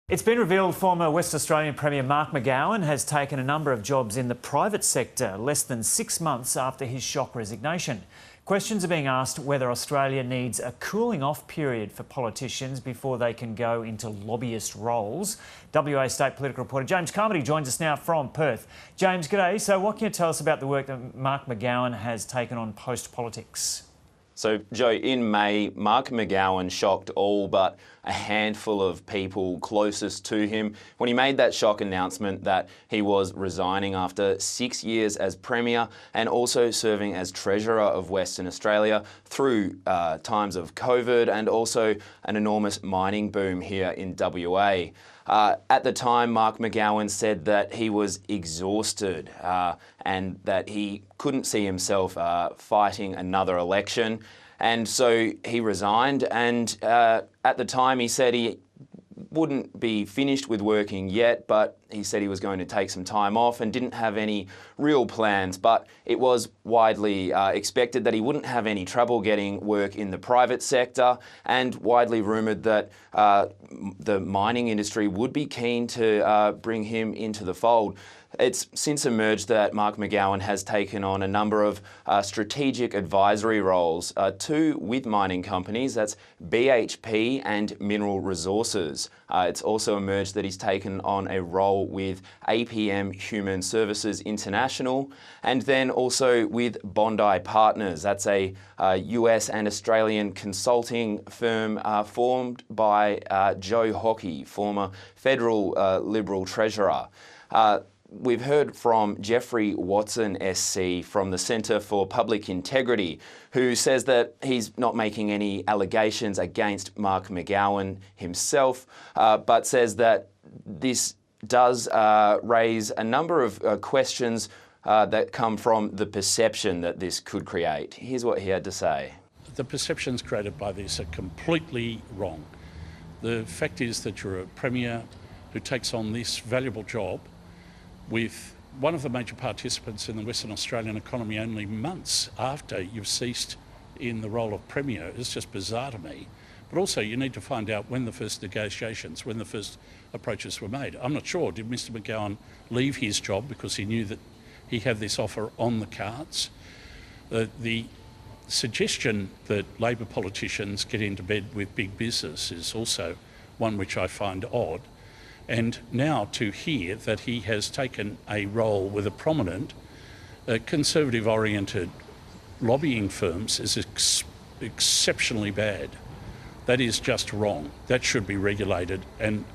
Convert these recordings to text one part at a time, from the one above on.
It's been revealed former West Australian Premier Mark McGowan has taken a number of jobs in the private sector less than 6 months after his shock resignation. Questions are being asked whether Australia needs a cooling off period for politicians before they can go into lobbyist roles. WA State political reporter James Carmody joins us now from Perth. James, g'day. So what can you tell us about the work that Mark McGowan has taken on post-politics? So, Joe, in May, Mark McGowan shocked all but a handful of people closest to him when he made that shock announcement that he was resigning after 6 years as Premier and also serving as Treasurer of Western Australia through times of COVID and also an enormous mining boom here in WA. At the time, Mark McGowan said that he was exhausted and that he couldn't see himself fighting another election. And so he resigned, and at the time he said he wouldn't be finished with working yet, but he said he was going to take some time off and didn't have any real plans. But it was widely expected that he wouldn't have any trouble getting work in the private sector, and widely rumoured that the mining industry would be keen to bring him into the fold. It's since emerged that Mark McGowan has taken on a number of strategic advisory roles, two with mining companies, that's BHP and Mineral Resources. It's also emerged that he's taken on a role with APM Human Services International, and then also with Bondi Partners. That's a US and Australian consulting firm formed by Joe Hockey, former federal Liberal Treasurer. We've heard from Jeffrey Watson SC from the Centre for Public Integrity, who says that he's not making any allegations against Mark McGowan himself, but says that this does raise a number of questions that come from the perception that this could create. Here's what he had to say. The perceptions created by this are completely wrong. The fact is that you're a Premier who takes on this valuable job with one of the major participants in the Western Australian economy only months after you've ceased in the role of Premier. It's just bizarre to me. But also you need to find out when the first negotiations, when the first approaches were made. I'm not sure, did Mr McGowan leave his job because he knew that he had this offer on the cards? The suggestion that Labor politicians get into bed with big business is also one which I find odd. And now to hear that he has taken a role with a prominent conservative-oriented lobbying firms is exceptionally bad. That is just wrong. That should be regulated, and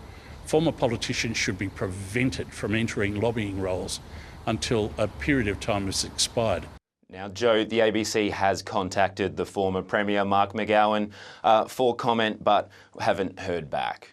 former politicians should be prevented from entering lobbying roles until a period of time has expired. Now, Joe, the ABC has contacted the former Premier Mark McGowan for comment, but haven't heard back.